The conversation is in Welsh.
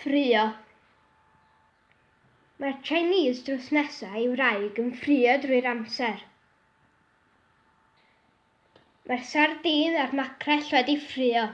Ffrio. Mae'r Chinese drws nesaf i wraig yn ffrio drwy'r amser. Mae'r sardîn a'r macrell wedi ffrio.